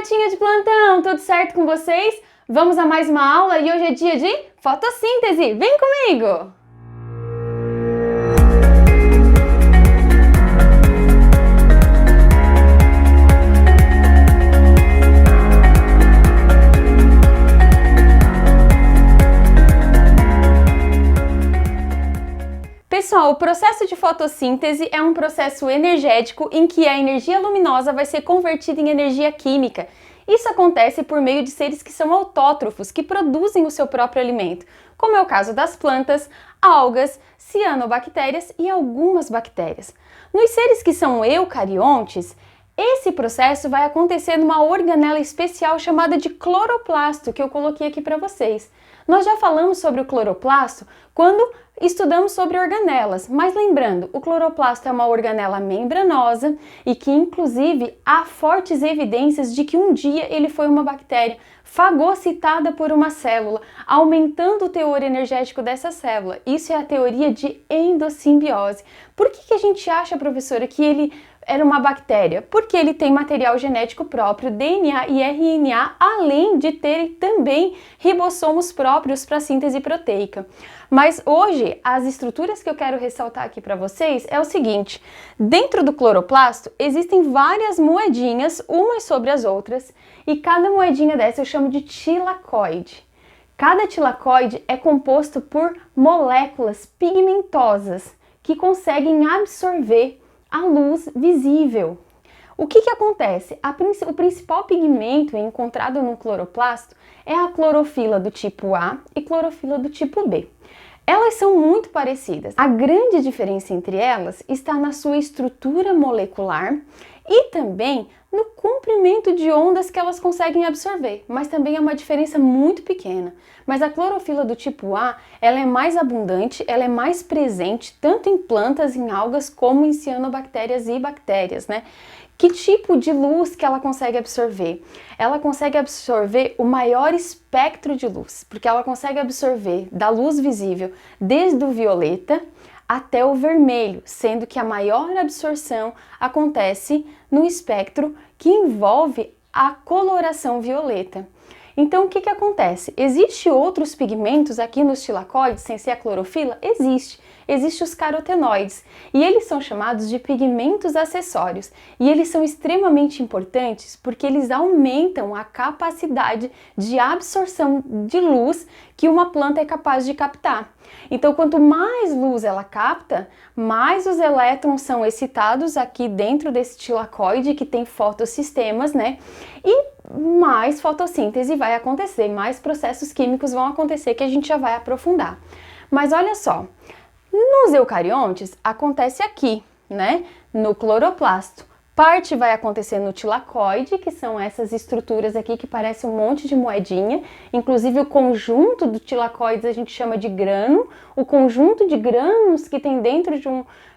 gatinha de plantão, tudo certo com vocês? Vamos a mais uma aula e hoje é dia de fotossíntese. Vem comigo! Pessoal, o processo de fotossíntese é um processo energético em que a energia luminosa vai ser convertida em energia química. Isso acontece por meio de seres que são autótrofos, que produzem o seu próprio alimento, como é o caso das plantas, algas, cianobactérias e algumas bactérias. Nos seres que são eucariontes, esse processo vai acontecer numa organela especial chamada de cloroplasto, que eu coloquei aqui para vocês. Nós já falamos sobre o cloroplasto quando estudamos sobre organelas, mas lembrando, o cloroplasto é uma organela membranosa e que inclusive há fortes evidências de que um dia ele foi uma bactéria fagocitada por uma célula, aumentando o teor energético dessa célula. Isso é a teoria de endossimbiose. Por que a gente acha, professora, que ele era uma bactéria? Porque ele tem material genético próprio, DNA e RNA, além de ter também ribossomos próprios para síntese proteica. Mas hoje, as estruturas que eu quero ressaltar aqui para vocês é o seguinte: dentro do cloroplasto existem várias moedinhas, umas sobre as outras, e cada moedinha dessa eu chamo de tilacoide. Cada tilacoide é composto por moléculas pigmentosas que conseguem absorver a luz visível. O que acontece? O principal pigmento encontrado no cloroplasto é a clorofila do tipo A e clorofila do tipo B. Elas são muito parecidas. A grande diferença entre elas está na sua estrutura molecular e também no comprimento de ondas que elas conseguem absorver, mas também é uma diferença muito pequena. Mas a clorofila do tipo A, ela é mais abundante, ela é mais presente tanto em plantas, em algas, como em cianobactérias e bactérias, né? Que tipo de luz que ela consegue absorver? Ela consegue absorver o maior espectro de luz, porque ela consegue absorver da luz visível desde o violeta até o vermelho, sendo que a maior absorção acontece no espectro que envolve a coloração violeta. Então, o que acontece? Existem outros pigmentos aqui nos tilacoides, sem ser a clorofila? Existem os carotenoides, e eles são chamados de pigmentos acessórios, e eles são extremamente importantes porque eles aumentam a capacidade de absorção de luz que uma planta é capaz de captar. Então, quanto mais luz ela capta, mais os elétrons são excitados aqui dentro desse tilacoide que tem fotossistemas, né? E mais fotossíntese vai acontecer, mais processos químicos vão acontecer que a gente já vai aprofundar. Mas olha só, nos eucariontes acontece aqui, né? No cloroplasto. Parte vai acontecer no tilacoide, que são essas estruturas aqui que parecem um monte de moedinha. Inclusive o conjunto do tilacoides a gente chama de grano. O conjunto de grãos que tem dentro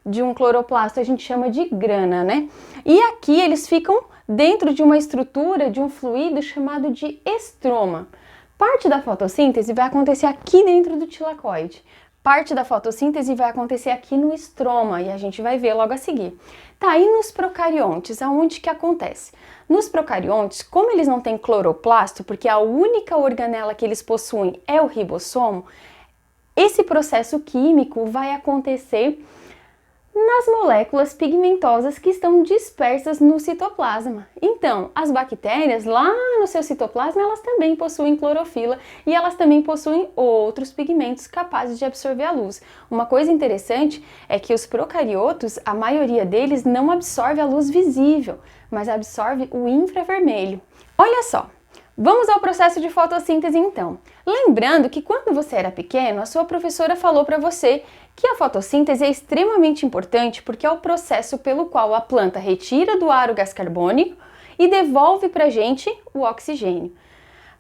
de um cloroplasto a gente chama de grana, né? E aqui eles ficam dentro de uma estrutura, de um fluido chamado de estroma. Parte da fotossíntese vai acontecer aqui dentro do tilacoide. Parte da fotossíntese vai acontecer aqui no estroma e a gente vai ver logo a seguir. Tá, e nos procariontes, aonde que acontece? Nos procariontes, como eles não têm cloroplasto, porque a única organela que eles possuem é o ribossomo, esse processo químico vai acontecer nas moléculas pigmentosas que estão dispersas no citoplasma. Então, as bactérias lá no seu citoplasma, elas também possuem clorofila e elas também possuem outros pigmentos capazes de absorver a luz. Uma coisa interessante é que os procariotos, a maioria deles não absorve a luz visível, mas absorve o infravermelho. Olha só! Vamos ao processo de fotossíntese então. Lembrando que quando você era pequeno, a sua professora falou para você que a fotossíntese é extremamente importante porque é o processo pelo qual a planta retira do ar o gás carbônico e devolve para a gente o oxigênio.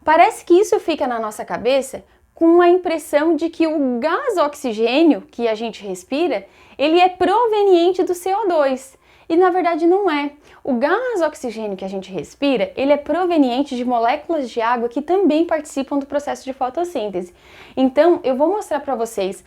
Parece que isso fica na nossa cabeça com a impressão de que o gás oxigênio que a gente respira, ele é proveniente do CO2. E na verdade não é. O gás oxigênio que a gente respira, ele é proveniente de moléculas de água que também participam do processo de fotossíntese. Então, eu vou mostrar para vocês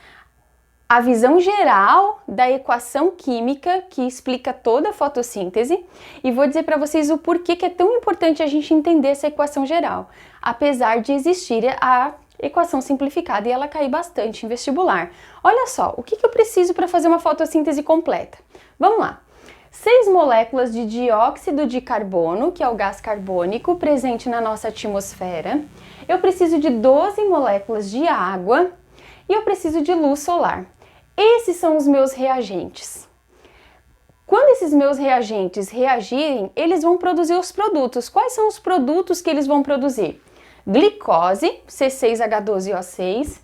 a visão geral da equação química que explica toda a fotossíntese e vou dizer para vocês o porquê que é tão importante a gente entender essa equação geral, apesar de existir a equação simplificada e ela cair bastante em vestibular. Olha só, o que eu preciso para fazer uma fotossíntese completa? Vamos lá. 6 moléculas de dióxido de carbono, que é o gás carbônico presente na nossa atmosfera. Eu preciso de 12 moléculas de água e eu preciso de luz solar. Esses são os meus reagentes. Quando esses meus reagentes reagirem, eles vão produzir os produtos. Quais são os produtos que eles vão produzir? Glicose, C6H12O6,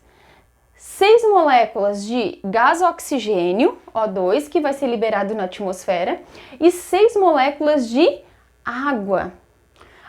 6 moléculas de gás oxigênio, O2, que vai ser liberado na atmosfera, e 6 moléculas de água.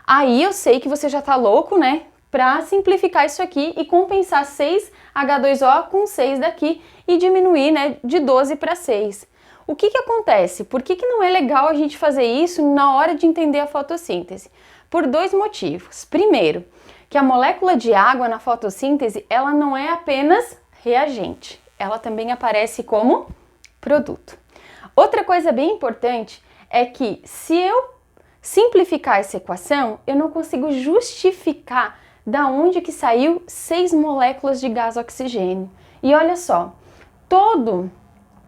Aí eu sei que você já tá louco, né? Para simplificar isso aqui e compensar 6H2O com 6 daqui e diminuir, né, de 12 para 6. O que acontece? Por que não é legal a gente fazer isso na hora de entender a fotossíntese? Por 2 motivos. Primeiro, que a molécula de água na fotossíntese, ela não é apenas reagente, ela também aparece como produto. Outra coisa bem importante é que se eu simplificar essa equação, eu não consigo justificar da onde que saiu 6 moléculas de gás oxigênio. E olha só, todo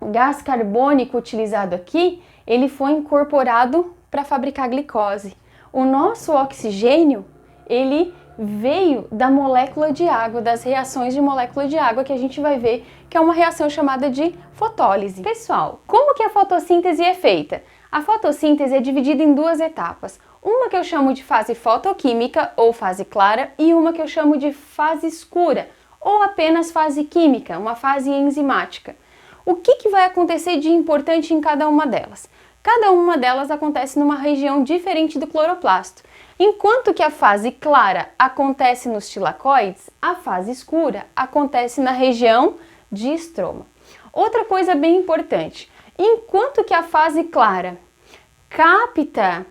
gás carbônico utilizado aqui, ele foi incorporado para fabricar glicose. O nosso oxigênio, ele veio da molécula de água, das reações de molécula de água que a gente vai ver que é uma reação chamada de fotólise. Pessoal, como que a fotossíntese é feita? A fotossíntese é dividida em 2 etapas. Uma que eu chamo de fase fotoquímica ou fase clara e uma que eu chamo de fase escura ou apenas fase química, uma fase enzimática. O que vai acontecer de importante em cada uma delas? Cada uma delas acontece numa região diferente do cloroplasto. Enquanto que a fase clara acontece nos tilacoides, a fase escura acontece na região de estroma. Outra coisa bem importante, enquanto que a fase clara capta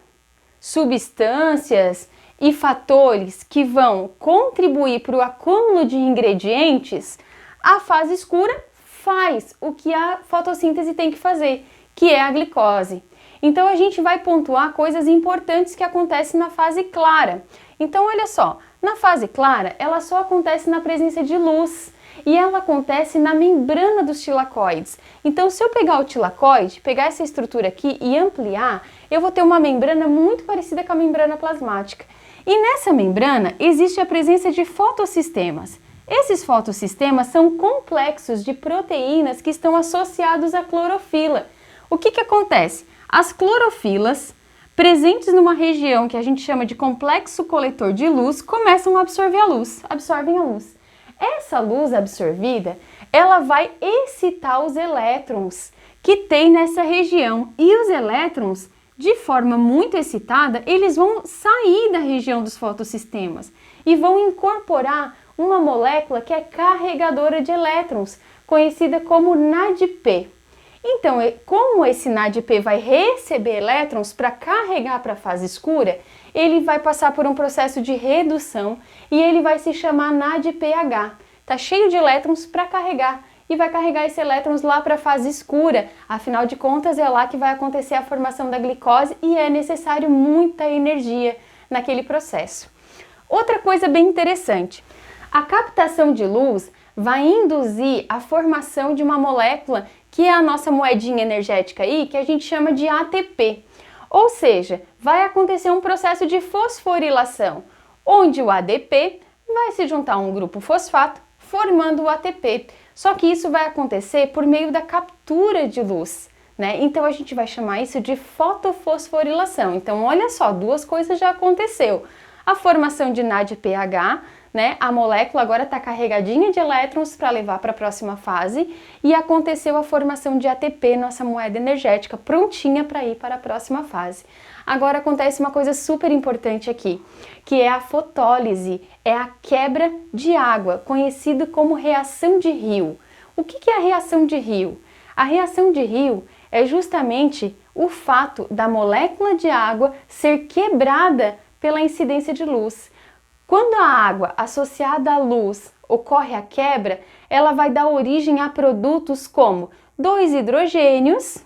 substâncias e fatores que vão contribuir para o acúmulo de ingredientes, a fase escura faz o que a fotossíntese tem que fazer, que é a glicose. Então a gente vai pontuar coisas importantes que acontecem na fase clara. Então olha só, na fase clara ela só acontece na presença de luz e ela acontece na membrana dos tilacoides. Então se eu pegar o tilacoide, pegar essa estrutura aqui e ampliar, eu vou ter uma membrana muito parecida com a membrana plasmática. E nessa membrana existe a presença de fotossistemas. Esses fotossistemas são complexos de proteínas que estão associados à clorofila. O que acontece? As clorofilas, presentes numa região que a gente chama de complexo coletor de luz, começam a absorver a luz, absorvem a luz. Essa luz absorvida, ela vai excitar os elétrons que tem nessa região. E os elétrons, de forma muito excitada, eles vão sair da região dos fotossistemas e vão incorporar uma molécula que é carregadora de elétrons, conhecida como NADP. Então, como esse NADP vai receber elétrons para carregar para a fase escura, ele vai passar por um processo de redução e ele vai se chamar NADPH. Está cheio de elétrons para carregar e vai carregar esses elétrons lá para a fase escura. Afinal de contas, é lá que vai acontecer a formação da glicose e é necessário muita energia naquele processo. Outra coisa bem interessante, a captação de luz vai induzir a formação de uma molécula que é a nossa moedinha energética aí, que a gente chama de ATP. Ou seja, vai acontecer um processo de fosforilação, onde o ADP vai se juntar a um grupo fosfato, formando o ATP. Só que isso vai acontecer por meio da captura de luz, né? Então a gente vai chamar isso de fotofosforilação. Então olha só, 2 coisas já aconteceu. A formação de NADPH, né? A molécula agora está carregadinha de elétrons para levar para a próxima fase e aconteceu a formação de ATP, nossa moeda energética, prontinha para ir para a próxima fase. Agora acontece uma coisa super importante aqui, que é a fotólise, é a quebra de água, conhecido como reação de Rio. O que é a reação de Rio? A reação de Rio é justamente o fato da molécula de água ser quebrada pela incidência de luz. Quando a água associada à luz ocorre a quebra, ela vai dar origem a produtos como 2 hidrogênios,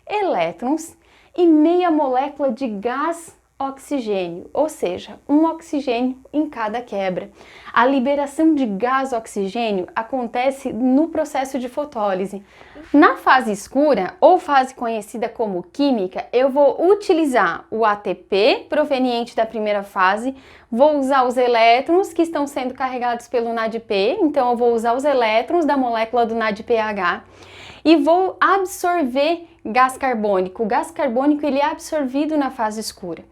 elétrons e meia molécula de gás oxigênio, ou seja, um oxigênio em cada quebra. A liberação de gás oxigênio acontece no processo de fotólise. Na fase escura, ou fase conhecida como química, eu vou utilizar o ATP proveniente da primeira fase, vou usar os elétrons que estão sendo carregados pelo NADP, então eu vou usar os elétrons da molécula do NADPH e vou absorver gás carbônico. O gás carbônico ele é absorvido na fase escura.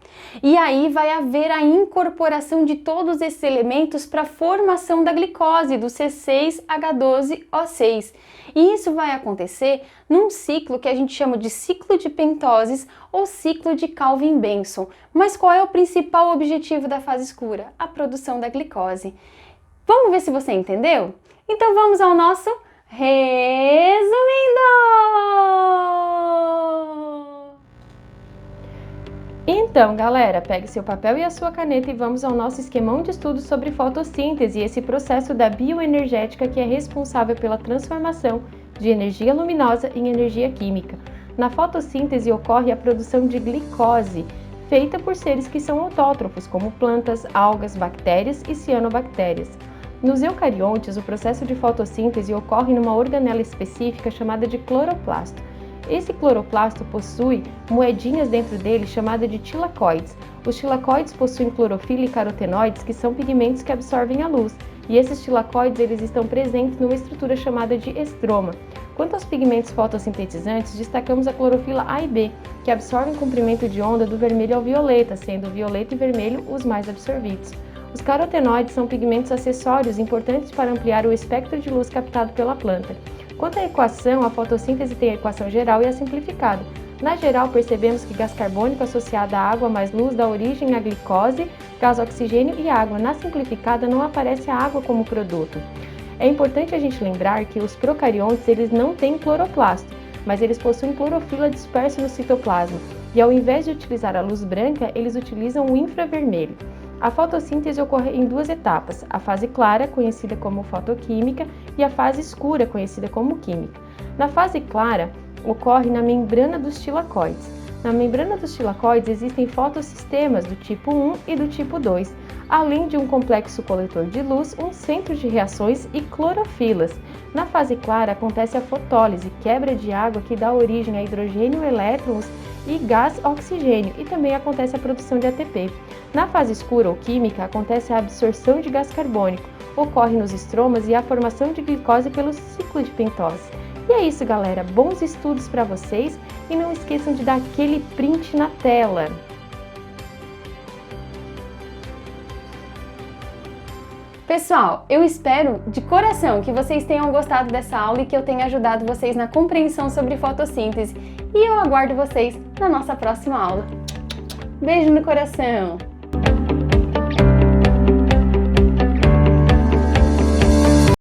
E aí vai haver a incorporação de todos esses elementos para a formação da glicose, do C6H12O6. E isso vai acontecer num ciclo que a gente chama de ciclo de pentoses ou ciclo de Calvin-Benson. Mas qual é o principal objetivo da fase escura? A produção da glicose. Vamos ver se você entendeu? Então vamos ao nosso resumindo! Então, galera, pegue seu papel e a sua caneta e vamos ao nosso esquemão de estudo sobre fotossíntese e esse processo da bioenergética que é responsável pela transformação de energia luminosa em energia química. Na fotossíntese ocorre a produção de glicose, feita por seres que são autótrofos, como plantas, algas, bactérias e cianobactérias. Nos eucariontes, o processo de fotossíntese ocorre numa organela específica chamada de cloroplasto. Esse cloroplasto possui moedinhas dentro dele chamadas de tilacoides. Os tilacoides possuem clorofila e carotenoides, que são pigmentos que absorvem a luz, e esses tilacoides eles estão presentes numa estrutura chamada de estroma. Quanto aos pigmentos fotossintetizantes, destacamos a clorofila A e B, que absorvem comprimento de onda do vermelho ao violeta, sendo o violeta e vermelho os mais absorvidos. Os carotenoides são pigmentos acessórios importantes para ampliar o espectro de luz captado pela planta. Quanto à equação, a fotossíntese tem a equação geral e a simplificada. Na geral, percebemos que gás carbônico associado à água mais luz dá origem à glicose, gás oxigênio e água. Na simplificada, não aparece a água como produto. É importante a gente lembrar que os procariontes eles não têm cloroplasto, mas eles possuem clorofila dispersa no citoplasma. E ao invés de utilizar a luz branca, eles utilizam o infravermelho. A fotossíntese ocorre em 2 etapas, a fase clara, conhecida como fotoquímica, e a fase escura, conhecida como química. Na fase clara, ocorre na membrana dos tilacoides. Na membrana dos tilacoides existem fotossistemas do tipo 1 e do tipo 2, além de um complexo coletor de luz, um centro de reações e clorofilas. Na fase clara acontece a fotólise, quebra de água que dá origem a hidrogênio, elétrons e gás oxigênio, e também acontece a produção de ATP. Na fase escura ou química acontece a absorção de gás carbônico, ocorre nos estromas e a formação de glicose pelo ciclo de pentose. E é isso, galera, bons estudos para vocês e não esqueçam de dar aquele print na tela. Pessoal, eu espero de coração que vocês tenham gostado dessa aula e que eu tenha ajudado vocês na compreensão sobre fotossíntese. E eu aguardo vocês na nossa próxima aula. Beijo no coração!